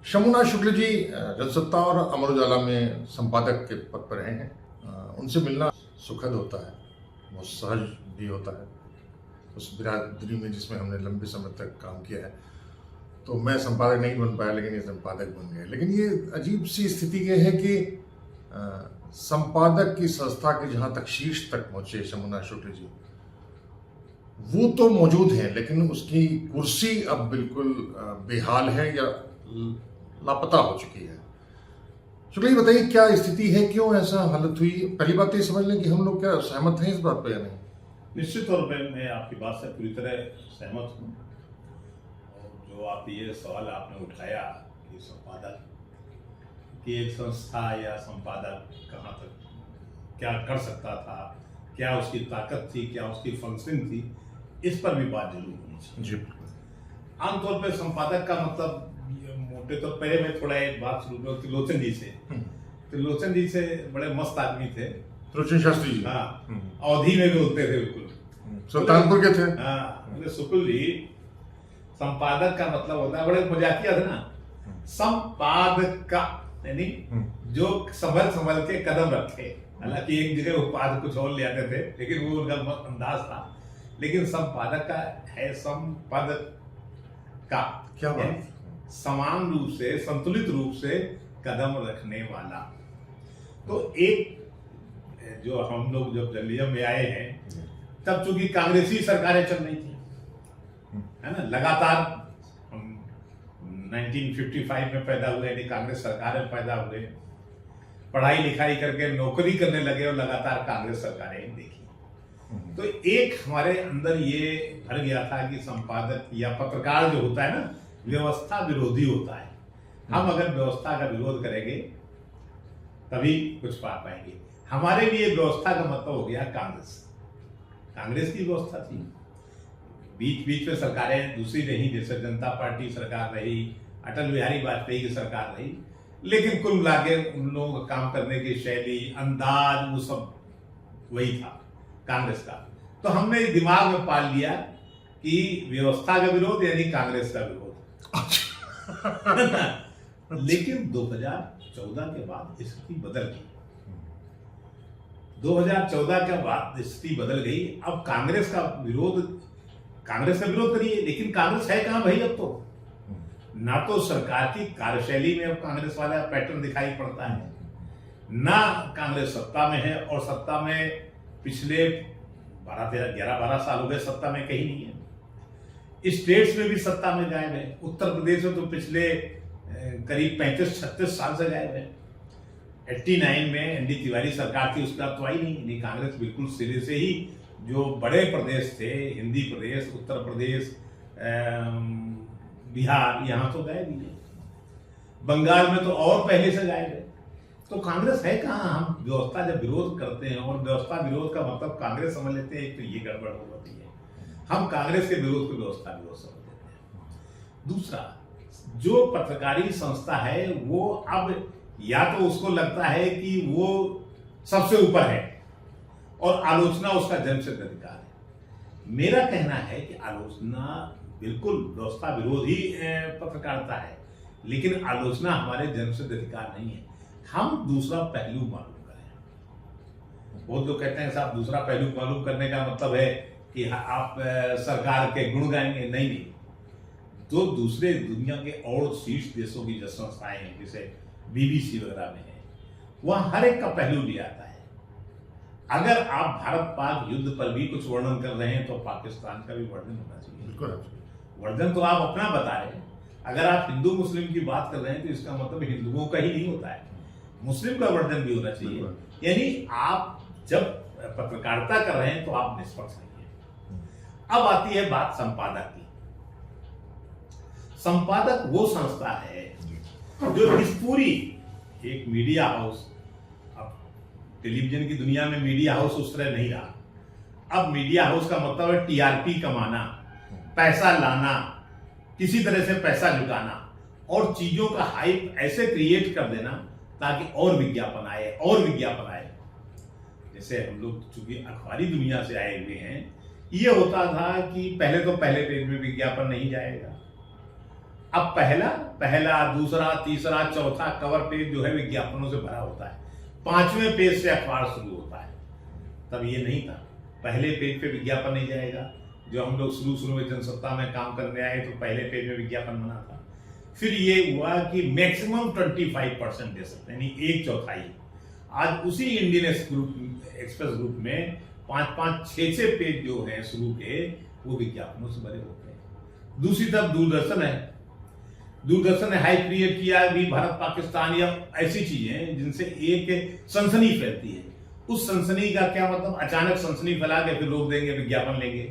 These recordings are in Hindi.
शमुना शुक्ल जी जनसत्ता और अमर उजाला में संपादक के पद पर रहे हैं। उनसे मिलना सुखद होता है, बहुत सहज भी होता है। उस बिरादरी में जिसमें हमने लंबे समय तक काम किया है, तो मैं संपादक नहीं बन पाया, लेकिन ये संपादक बन गए। लेकिन ये अजीब सी स्थिति ये है कि संपादक की संस्था के जहाँ तक शीर्ष तक पहुँचे शमुना शुक्ल जी, वो तो मौजूद है, लेकिन उसकी कुर्सी अब बिल्कुल बेहाल है या लापता हो चुकी है। शुक्ला जी बताइए, क्या स्थिति है, क्यों ऐसा हालत हुई? पहली बात तो ये समझ लें कि हम लोग क्या सहमत हैं इस बात पर या नहीं? निश्चित तौर पर मैं आपकी बात से पूरी तरह सहमत हूँ। और जो आप ये सवाल आपने उठाया कि संपादक की एक संस्था या संपादक कहाँ तक क्या कर सकता था, क्या उसकी ताकत थी, क्या उसकी फंक्शनिंग थी, इस पर भी बात जरूर होनी चाहिए। जी, आमतौर पर संपादक का मतलब मोटे तौर पहले मैं थोड़ा एक बात शुरू करूँ त्रिलोचन जी से। त्रिलोचन जी से बड़े मस्त आदमी थे, त्रिलोचन शास्त्री जी। हाँ, अवधि में भी होते थे बिल्कुल, सुल्तानपुर के थे। हाँ, शुक्ल जी संपादक का मतलब होता है, बड़े मजाकिया थे ना, संपादक का यानी जो संभल संभल के कदम रखे। हालांकि एक जगह वो पाद कुछ और ले आते थे, लेकिन वो उनका अंदाज था। लेकिन संपादक का है संपादक का क्या बात, समान रूप से संतुलित रूप से कदम रखने वाला। तो एक जो हम लोग जब दिल्ली में आए हैं, तब चूंकि कांग्रेसी सरकारें चल रही थी, है ना, लगातार हम 1955 में पैदा हुए, यानी कांग्रेस सरकारें पैदा हुए, पढ़ाई लिखाई करके नौकरी करने लगे और लगातार कांग्रेस सरकारें देखी। तो एक हमारे अंदर ये भर गया था कि संपादक या पत्रकार जो होता है ना, व्यवस्था विरोधी होता है। हम अगर व्यवस्था का विरोध करेंगे तभी कुछ पा पाएंगे। हमारे लिए व्यवस्था का मतलब हो गया कांग्रेस। कांग्रेस की व्यवस्था थी, बीच बीच में सरकारें दूसरी रही, जैसे जनता पार्टी सरकार रही, अटल बिहारी वाजपेयी की सरकार रही, लेकिन कुल मिला के उन लोगों का काम करने की शैली, अंदाज, वो सब वही था कांग्रेस का। तो हमने दिमाग में पाल लिया कि व्यवस्था का विरोध यानी कांग्रेस का विरोध। लेकिन 2014 के बाद स्थिति बदल गई। 2014 के बाद स्थिति बदल गई। अब कांग्रेस का विरोध करिए, लेकिन कांग्रेस है कहां भाई? अब तो ना तो सरकार की कार्यशैली में अब कांग्रेस वाला पैटर्न दिखाई पड़ता है, ना कांग्रेस सत्ता में है, और सत्ता में पिछले 11-12 साल हो गए सत्ता में कहीं नहीं है। स्टेट्स में भी सत्ता में गायब है। उत्तर प्रदेश में तो पिछले करीब 35-36 साल से गायब है। 89 में एनडी तिवारी सरकार थी, उसका तो आई नहीं। कांग्रेस बिल्कुल सिरे से ही जो बड़े प्रदेश थे, हिंदी प्रदेश, उत्तर प्रदेश, बिहार, यहाँ तो गायब ही है। बंगाल में तो और पहले से गायब है। तो कांग्रेस है कहाँ? हम व्यवस्था जब विरोध करते हैं, और व्यवस्था विरोध का मतलब कांग्रेस समझ लेते हैं, एक तो ये गड़बड़ हो जाती है। हम कांग्रेस के विरोध को व्यवस्था विरोध समझ लेते हैं। दूसरा, जो पत्रकारी संस्था है वो अब या तो उसको लगता है कि वो सबसे ऊपर है और आलोचना उसका जन्मसिद्ध अधिकार है। मेरा कहना है कि आलोचना बिल्कुल व्यवस्था विरोधी पत्रकारिता है, लेकिन आलोचना हमारे जन्मसिद्ध अधिकार नहीं है। हम दूसरा पहलू मालूम करें। वो तो कहते हैं साहब दूसरा पहलू मालूम करने का मतलब है कि आप सरकार के गुण गाएंगे। नहीं, जो दूसरे दुनिया के और शीर्ष देशों की जो संस्थाएं हैं, जैसे बीबीसी वगैरह में है, वहां हर एक का पहलू लिया आता है। अगर आप भारत पाक युद्ध पर भी कुछ वर्णन कर रहे हैं तो पाकिस्तान का भी वर्णन होना चाहिए। बिल्कुल। वर्णन तो आप अपना बता रहे हैं। अगर आप हिंदू मुस्लिम की बात कर रहे हैं तो इसका मतलब हिंदुओं का ही नहीं होता है, मुस्लिम का वर्णन भी होना चाहिए। यानी आप जब पत्रकारिता कर रहे हैं तो आप निष्पक्ष नहीं है। अब आती है बात संपादक की। संपादक वो संस्था है जो इस पूरी एक मीडिया हाउस, अब टेलीविजन की दुनिया में मीडिया हाउस उस तरह नहीं रहा। अब मीडिया हाउस का मतलब है टीआरपी कमाना, पैसा लाना, किसी तरह से पैसा जुटाना और चीजों का हाइप ऐसे क्रिएट कर देना ताकि और विज्ञापन आए और विज्ञापन आए। जैसे हम लोग चूंकि अखबारी दुनिया से आए हुए हैं, ये होता था कि पहले पेज में विज्ञापन नहीं जाएगा, अब पहला दूसरा तीसरा चौथा कवर पेज जो है विज्ञापनों से भरा होता है, 5वें पेज से अखबार शुरू होता है। तब ये नहीं था, पहले पेज पे विज्ञापन नहीं जाएगा। जो हम लोग शुरू में जनसत्ता में काम करने आए तो पहले पेज में विज्ञापन बना था। फिर ये हुआ कि मैक्सिमम 25% दे सकते हैं, यानी 1/4। आज उसी इंडियन एक्सप्रेस ग्रुप में 5-5, 6-6 पेज जो है शुरू के, वो विज्ञापनों से भरे होते हैं। दूसरी तरफ दूरदर्शन ने हाइप क्रिएट किया भी, भारत पाकिस्तान या ऐसी चीजें जिनसे एक सनसनी फैलती है। उस सनसनी का क्या मतलब, अचानक सनसनी फैला के फिर रोक देंगे, विज्ञापन लेंगे।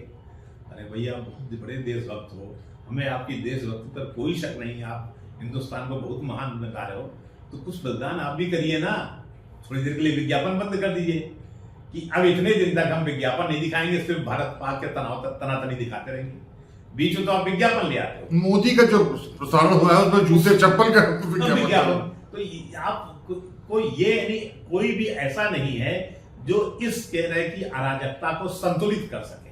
अरे भैया, बहुत बड़े देशभक्त हो, हमें आपकी देशभक्ति पर कोई शक नहीं, आप हिंदुस्तान को बहुत महान बता रहे हो, तो कुछ बलिदान आप भी करिए ना। थोड़ी देर के लिए विज्ञापन बंद कर दीजिए कि अब इतने दिन तक हम विज्ञापन नहीं दिखाएंगे, सिर्फ भारत पाक के तनातनी दिखाते रहेंगे। बीच में तो आप विज्ञापन ले आते हो। मोदी का जो प्रसारण हुआ है उसमें जूते चप्पल का विज्ञापन, तो आप कोई भी ऐसा नहीं है जो इस तरह की अराजकता को संतुलित कर सके।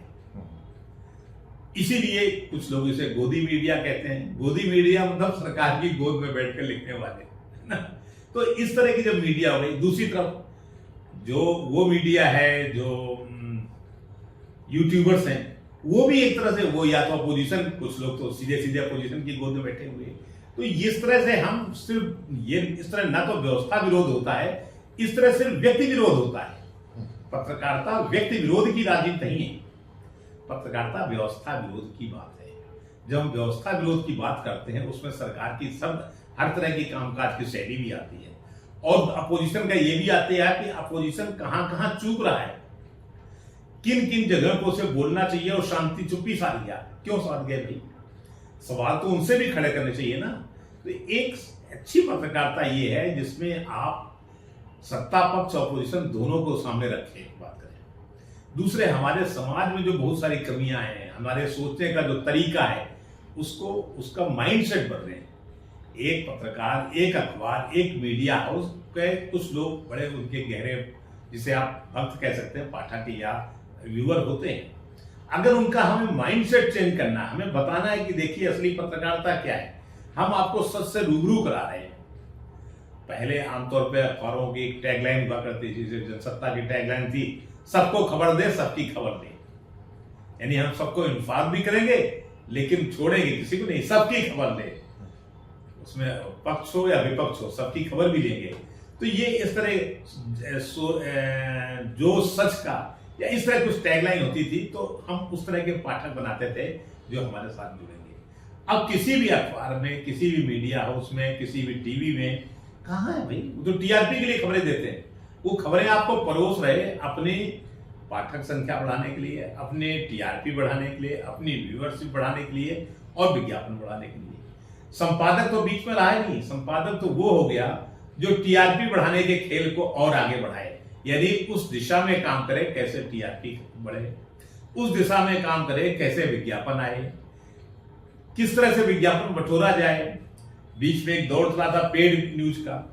इसीलिए कुछ लोग इसे गोदी मीडिया कहते हैं। गोदी मीडिया मतलब सरकार की गोद में बैठकर लिखने वाले, है ना। तो इस तरह की जब मीडिया हो गई, दूसरी तरफ जो वो मीडिया है जो यूट्यूबर्स हैं, वो भी एक तरह से वो या तो अपोजिशन, कुछ लोग तो सीधे सीधे अपोजिशन की गोद में बैठे हुए। तो इस तरह से हम सिर्फ ये इस तरह ना तो व्यवस्था विरोध होता है, इस तरह सिर्फ व्यक्ति विरोध होता है। पत्रकारिता व्यक्ति विरोध की राजनीति नहीं है, पत्रकारिता व्यवस्था विरोध की बात है। जब हम व्यवस्था विरोध की बात करते हैं, उसमें सरकार की हर तरह की कामकाज की शैली भी आती है, और अपोजिशन का ये भी आते हैं कि अपोजिशन कहां कहां चूक रहा है, किन किन जगह को उसे बोलना चाहिए और शांति चुप्पी साध गया, क्यों साध गया भाई। सवाल तो उनसे भी खड़े करने चाहिए ना। तो एक अच्छी पत्रकारिता ये है जिसमें आप सत्ता पक्ष अपोजिशन दोनों को सामने रखें, बात करें। दूसरे, हमारे समाज में जो बहुत सारी कमियां हैं, हमारे सोचने का जो तरीका है, उसका माइंडसेट बदले। एक पत्रकार, एक अखबार, एक मीडिया हाउस के कुछ लोग बड़े उनके गहरे, जिसे आप भक्त कह सकते हैं, पाठक या व्यूअर होते हैं। अगर उनका हमें माइंडसेट चेंज करना, हमें बताना है कि देखिए असली पत्रकारिता क्या है, हम आपको सच से रूबरू करा रहे हैं। पहले आमतौर पे अखबारों की एक टैगलाइन हुआ करती थी, जनसत्ता की टैगलाइन थी, सबको खबर दे, सबकी खबर दे। यानी हम सबको इन्फॉर्म भी करेंगे लेकिन छोड़ेंगे किसी को नहीं, सबकी खबर दे। उसमें पक्ष हो या विपक्ष हो, सबकी खबर भी लेंगे। तो ये इस तरह जो सच का या इस तरह कुछ टैगलाइन होती थी, तो हम उस तरह के पाठक बनाते थे जो हमारे साथ जुड़ेंगे। अब किसी भी अखबार में, किसी भी मीडिया हाउस में, किसी भी टीवी में कहाँ है भाई, वो तो टीआरपी के लिए खबरें देते हैं। वो खबरें आपको परोस रहे अपनी पाठक संख्या बढ़ाने के लिए, अपने टीआरपी बढ़ाने के लिए, अपनी व्यूअरशिप बढ़ाने के लिए और विज्ञापन बढ़ाने के लिए। संपादक तो बीच में रहा ही नहीं। संपादक तो वो हो गया जो टीआरपी बढ़ाने के खेल को और आगे बढ़ाए, यानी उस दिशा में काम करे कैसे टीआरपी बढ़े, उस दिशा में काम करे कैसे विज्ञापन आए, किस तरह से विज्ञापन बटोरा जाए। बीच में एक दौर चला था पेड न्यूज का,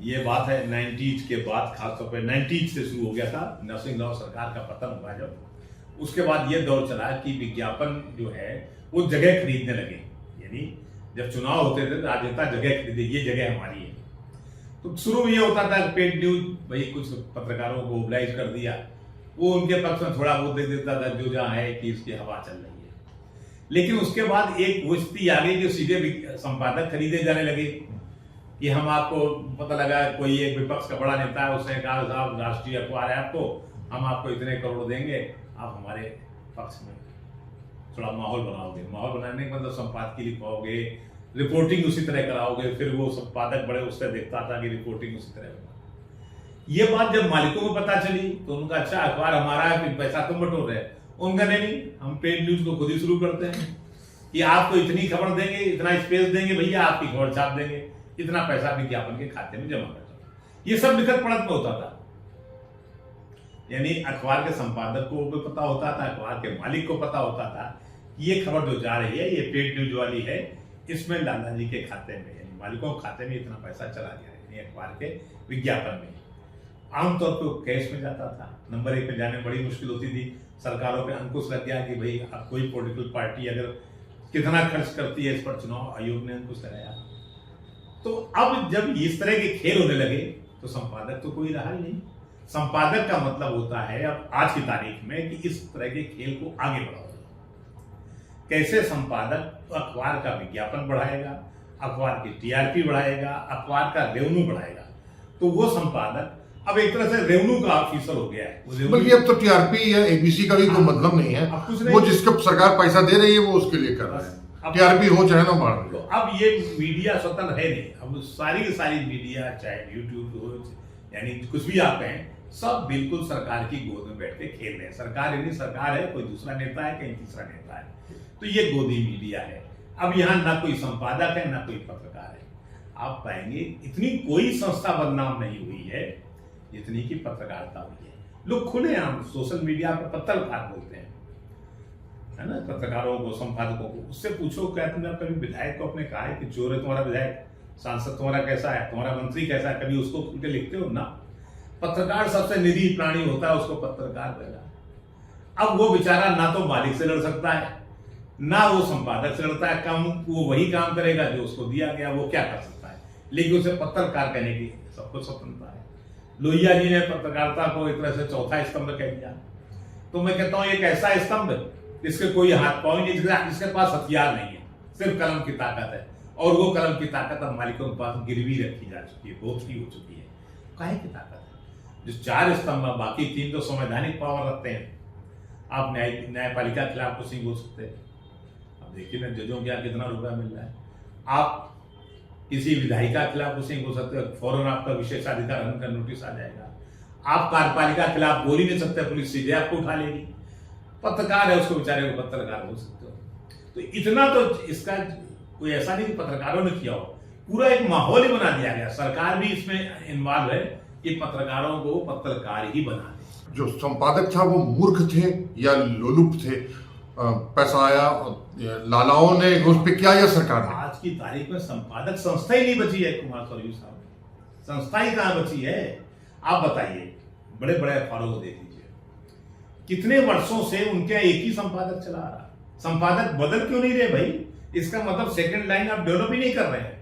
ये बात है 90s के बाद, खासतौर पर 90s से शुरू हो गया था। नरसिंह राव सरकार का पतन हुआ जब, उसके बाद ये दौर चला कि विज्ञापन जो है वो जगह खरीदने लगे। यानी जब चुनाव होते थे तो राजनेता जगह खरीदे, ये जगह हमारी है। तो शुरू में ये होता था पेड न्यूज, भाई कुछ पत्रकारों को मोबिलाइज कर दिया, वो उनके पक्ष में थोड़ा बहुत दे देता था जो जहां है कि इसकी हवा चल रही है। लेकिन उसके बाद एक वो स्थिति आ गई कि सीधे संपादक खरीदे जाने लगे कि हम आपको पता लगा कोई एक विपक्ष का बड़ा नेता है, उसने कहा साहब राष्ट्रीय अखबार है आपको, हम आपको इतने करोड़ देंगे, आप हमारे पक्ष में थोड़ा माहौल बनाओगे। माहौल बनाने का मतलब संपादकीय लिखवाओगे, रिपोर्टिंग उसी तरह कराओगे। फिर वो संपादक बड़े उससे देखता था कि रिपोर्टिंग उसी तरह होगा। ये बात जब मालिकों को पता चली तो उनका अच्छा अखबार हमारा है, फिर पैसा तुम बटोर रहे। उनका नहीं, हम पेड न्यूज को खुद ही शुरू करते हैं कि आपको इतनी खबर देंगे, इतना स्पेस देंगे भैया, आपकी खबर छाप देंगे, इतना पैसा विज्ञापन के खाते में जमा कर दो। ये सब लिखत पढ़त में होता था। यानी अखबार के संपादक को भी पता होता था, अखबार के मालिक को पता होता था कि ये खबर जो जा रही है ये पेड न्यूज वाली है, इसमें लाला जी के खाते में, यानी मालिकों के खाते में इतना पैसा चला गया है, यानी अखबार के विज्ञापन में। आमतौर पर कैश में जाता था, नंबर 1 पे जाने में बड़ी मुश्किल होती थी। सरकारों पे अंकुश लग गया कि भाई अब कोई पॉलिटिकल पार्टी अगर कितना खर्च करती है, इस पर चुनाव आयोग ने अंकुश लगाया। तो अब जब इस तरह के खेल होने लगे तो संपादक तो कोई रहा ही नहीं। संपादक का मतलब होता है अब आज की तारीख में कि इस तरह के खेल को आगे बढ़ाओ। कैसे संपादक अखबार का विज्ञापन बढ़ाएगा, अखबार की टीआरपी बढ़ाएगा, अखबार का रेवेन्यू बढ़ाएगा। तो वो संपादक अब एक तरह से रेवेन्यू का ऑफिसर हो गया है। बल्कि अब तो टीआरपी या एबीसी का भी कोई मतलब नहीं है, वो जिसको सरकार पैसा दे रही है वो उसके लिए कर रहा है, टीआरपी हो चाहे ना बढ़। तो अब ये मीडिया स्वतंत्र है नहीं, अब सारी की सारी मीडिया चाहे यूट्यूब हो, यानी कुछ भी आप कहें, सब बिल्कुल सरकार की गोद में बैठ के खेल रहे हैं। सरकार यानी सरकार है, कोई दूसरा नेता है, कहीं तीसरा नेता है, तो ये गोदी मीडिया है। अब यहाँ ना कोई संपादक है ना कोई पत्रकार है। आप पाएंगे इतनी कोई संस्था बदनाम नहीं हुई है जितनी की पत्रकारिता हुई है। लोग खुलेआम सोशल मीडिया पर पत्रकार बोलते हैं, है ना, पत्रकारों को, संपादकों को। उससे पूछो क्या तुमने कभी विधायक को अपने कहा है कि चोर है तुम्हारा विधायक, सांसद तुम्हारा कैसा है, तुम्हारा मंत्री कैसा है, कभी उसको खुल के लिखते हो ना? पत्रकार सबसे निरीह प्राणी होता है, उसको पत्रकार कहला। अब वो बेचारा ना तो मालिक से लड़ सकता है ना वो संपादक से लड़ता है, काम वो वही काम करेगा जो उसको दिया गया, वो क्या कर सकता है, लेकिन उसे पत्रकार कहने की सबको स्वतंत्रता है। लोहिया जी ने पत्रकारिता को एक तरह से चौथा स्तंभ कह दिया। तो मैं कहता हूं एक ऐसा स्तंभ जिसके कोई हाथ पांव नहीं, जिसके पास हथियार नहीं है, सिर्फ कलम की ताकत है, और वो कलम की ताकत अब मालिकों के पास गिरवी रखी जा चुकी है, बोझी हो चुकी है। काहे की ताकत है? जो चार स्तंभ, बाकी तीन तो संवैधानिक पावर रखते हैं। आप न्यायपालिका के खिलाफ कुछ नहीं बोल सकते। अब देखिए ना, जजों के यहाँ कितना रुपया मिल रहा है। आप किसी विधायिका के खिलाफ कुछ नहीं बोल सकते, फौरन आपका विशेषाधिकार हनन का नोटिस आ जाएगा। आप कार्यपालिका के खिलाफ बोल ही नहीं सकते, पुलिस सीधे आपको उठा लेगी। पत्रकार है, उसको बेचारे को पत्रकार बोल सकते हो। तो इतना तो इसका कोई ऐसा नहीं कि पत्रकारों ने किया हो, पूरा एक माहौल ही बना दिया गया। सरकार भी इसमें इन्वॉल्व है कि पत्रकारों को पत्रकार ही बना दे। जो संपादक था वो मूर्ख थे या लोलुप थे? पैसा आया, लालाओं ने उस पर क्या या सरकार ने? आज की तारीख में संपादक संस्था ही नहीं बची है कुमार सरयू साहब, संस्था ही कहां बची है? आप बताइए, बड़े बड़े अखबारों को देख लीजिए, कितने वर्षों से उनके एक ही संपादक चला रहा। संपादक बदल क्यों नहीं रहे भाई? इसका मतलब सेकंड लाइन आप डेवलप ही नहीं कर रहे हैं।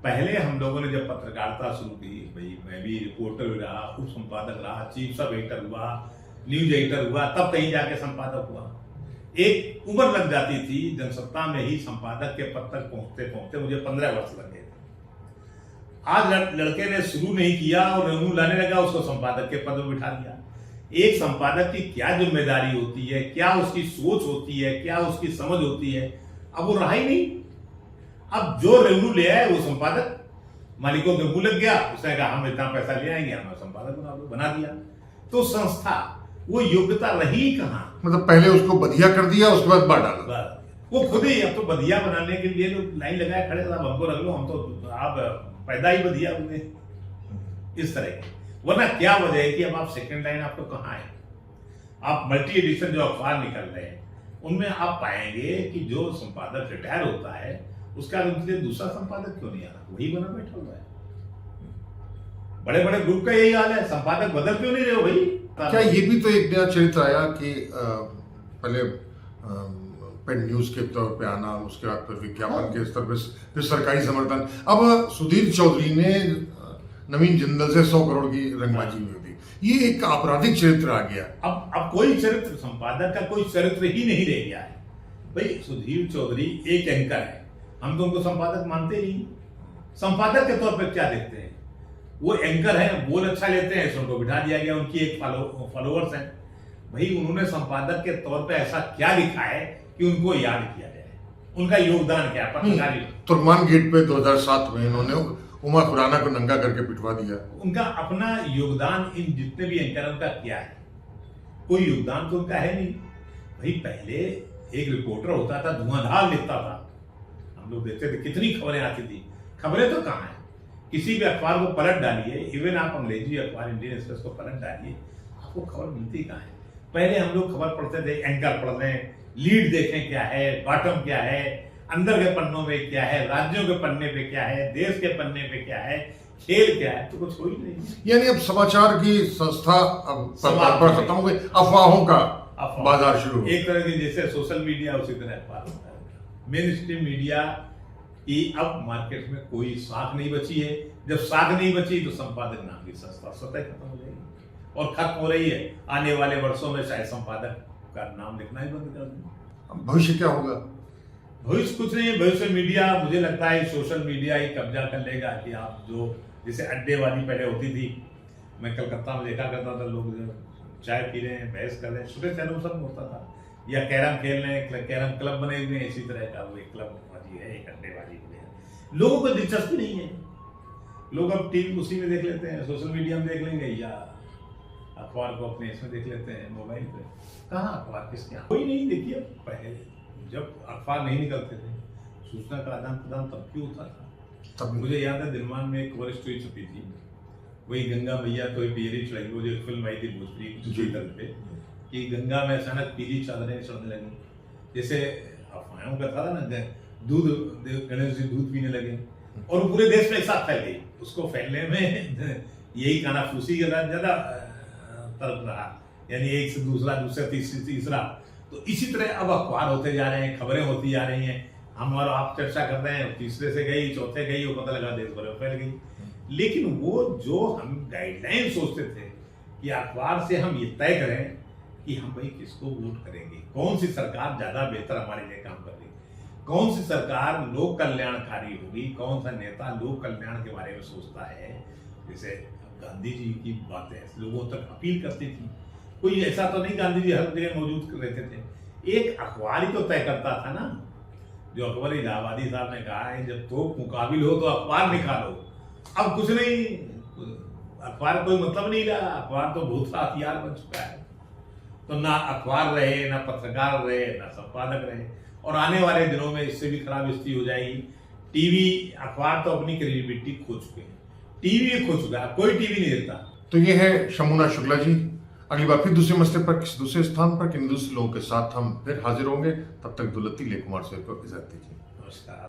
पहले हम लोगों ने जब पत्रकारिता शुरू की, भाई मैं भी रिपोर्टर रहा, उप संपादक रहा, चीफ सब एडिटर हुआ, न्यूज एडिटर हुआ, तब कहीं जाके संपादक हुआ। एक उम्र लग जाती थी जनसत्ता में ही संपादक के पद तक पहुंचते पहुंचते मुझे 15 वर्ष लग गए थे। आज लड़के ने शुरू नहीं किया और रेवेन्यू लाने लगा, उसको संपादक के पद में बिठा दिया। एक संपादक की क्या जिम्मेदारी होती है, क्या उसकी सोच होती है, क्या उसकी समझ होती है, अब वो रहा ही नहीं। अब जो रेवेन्यू ले आए वो संपादक, मालिकों के मुंह लग गया, उसने कहा हम इतना पैसा ले आएंगे, हमें संपादक बना दिया। तो संस्था वो योग्यता रही कहां? मतलब पहले उसको बधिया कर दिया, उसके बाद बांट डाला। वो खुद ही अब तो बधिया बनाने के लिए लोग लाइन लगाए खड़े, साहब हमको रख लो, हम तो आप पैदा ही बधिया हुए, इस तरह के। वरना क्या वजह है कि अब आप सेकंड लाइन आपको कहाँ है? आप मल्टी एडिशन जो अखबार निकल रहे हैं उनमें आप पाएंगे कि जो संपादक रिटायर होता है उसका उनके लिए दूसरा संपादक क्यों नहीं आ रहा, वही बना बैठा हुआ है। बड़े बड़े ग्रुप का यही हाल है, संपादक बदल क्यों नहीं रहे हो भाई? क्या ये भी तो एक नया चरित्र आया कि पहले पेड न्यूज के तौर पे आना, उसके बाद फिर विज्ञापन के स्तर पे फिर सरकारी समर्थन। अब सुधीर चौधरी ने नवीन जिंदल से 100 करोड़ की रंगबाजी हुई थी, ये एक आपराधिक चरित्र आ गया। अब कोई चरित्र, संपादक का कोई चरित्र ही नहीं रह गया है भाई। सुधीर चौधरी एक एंकर है, हम तो उनको संपादक मानते नहीं। संपादक के तौर पर क्या देखते हैं? वो एंकर है, बोल अच्छा लेते हैं, इसको उनको बिठा दिया गया, उनकी एक फॉलोअर्स हैं भाई। उन्होंने संपादक के तौर पे ऐसा क्या लिखा है कि उनको याद किया जाए? उनका योगदान क्या है पत्रकारी? तुर्कमान गेट पे 2007 में इन्होंने उमा खुराना को नंगा करके पिटवा दिया। उनका अपना योगदान इन जितने भी एंकर उनका क्या है? कोई योगदान तो उनका है नहीं भाई। पहले एक रिपोर्टर होता था, धुआंधार लिखता था, हम लोग देखते थे कितनी खबरें आती थी। खबरें तो कहाँ है? किसी भी अखबार को पलट डालिए, इवन आप अंग्रेजी अखबार इंडियन एक्सप्रेस को पलट डालिए, आपको खबर मिलती कहाँ है? पहले हम लोग खबर पढ़ते थे, एंकर पढ़ लें, लीड देखें क्या है, बॉटम क्या है, अंदर के पन्नों में क्या है, राज्यों के पन्ने पे क्या है, देश के पन्ने पे क्या है, खेल क्या है, तो कुछ हो ही नहीं। यानी अब समाचार की संस्था अब खत्म हो गई, अफवाहों का बाजार शुरू। एक तरह की जैसे सोशल मीडिया, उसी तरह अखबार होता है। मेन स्ट्रीम मीडिया की अब मार्केट में कोई साख नहीं बची है। जब साख नहीं बची तो संपादक नाम की संस्था स्वतः खत्म हो जाएगी और खत्म हो रही है। आने वाले वर्षों में शायद संपादक का नाम लिखना ही बंद कर दें। भविष्य क्या होगा? भविष्य कुछ नहीं है। भविष्य मीडिया मुझे लगता है सोशल मीडिया ही कब्जा कर लेगा कि आप जो जैसे अड्डेबाजी पहले होती थी, मैं कलकत्ता में देखा करता था, लोग चाय पी रहे हैं, बहस कर रहे हैं, छोटे शहरों में सब होता था, या कैरम खेल रहे हैं, कैरम क्लब बने हुए हैं, इसी तरह का वो एक क्लबबाजी है, एक अड्डेबाजी है। लोगों को दिलचस्पी नहीं है, लोग अब टीवी उसी में देख लेते हैं, सोशल मीडिया में देख लेंगे या अखबार को अपने इसमें देख लेते हैं मोबाइल पे। कहाँ अखबार किसके यहाँ? कोई नहीं। देखिए पहले जब अखबार नहीं निकलते थे, सूचना का आदान प्रदान तब क्यों होता था? तब मुझे याद है दिनमान में एक कवर स्टोरी छपी थी, वही गंगा मैया तो पियरी चढ़ी, वो जो फिल्म आई थी भोजपुरी ट्विटर पे, कि गंगा में अचानक पीली चादरें चढ़ने लगी। जैसे अफवाहों का था ना, दूध गणेश जी दूध पीने लगे और वो पूरे देश में एक साथ फैल गई। उसको फैलने में यही कानाफूसी का ज्यादा तरफ रहा, यानी एक से दूसरा, दूसरा तीसरा। तो इसी तरह अब अखबार होते जा रहे हैं, खबरें होती जा रही हैं, हम और आप चर्चा कर रहे हैं, तीसरे से गई, चौथे गई, वो पता लगा देश भर में फैल गई। लेकिन वो जो हम गाइडलाइन सोचते थे कि अखबार से हम ये तय करें कि हम भाई किसको वोट करेंगे, कौन सी सरकार ज्यादा बेहतर हमारे लिए काम कर रही, कौन सी सरकार लोक कल्याणकारी होगी, कौन सा नेता लोक कल्याण के बारे में सोचता है। जैसे गांधी जी की बातें लोगों तक अपील करती थी, कोई ऐसा तो नहीं गांधी जी हर जगह मौजूद रहते थे, एक अखबार ही तो तय करता था ना। जो अकबर इलाहाबादी साहब ने कहा है, जब तो मुकाबिल हो तो अखबार निकालो। अब कुछ नहीं, अखबार कोई मतलब नहीं रहा, अखबार तो बहुत सा हथियार बन चुका है। तो ना अखबार रहे, ना पत्रकार रहे, ना संपादक रहे, और आने वाले दिनों में इससे भी खराब स्थिति हो जाएगी। टीवी, अखबार तो अपनी क्रेडिबिलिटी खो चुके हैं, टीवी खो चुका है, कोई टीवी नहीं देता। तो ये है शमुना शुक्ला जी। अगली बार फिर दूसरे मसले पर, किसी दूसरे स्थान पर, किन दूसरे लोगों के साथ हम फिर हाजिर होंगे। तब तक दुलती ले कुमार से को इजाजत दीजिए। नमस्कार।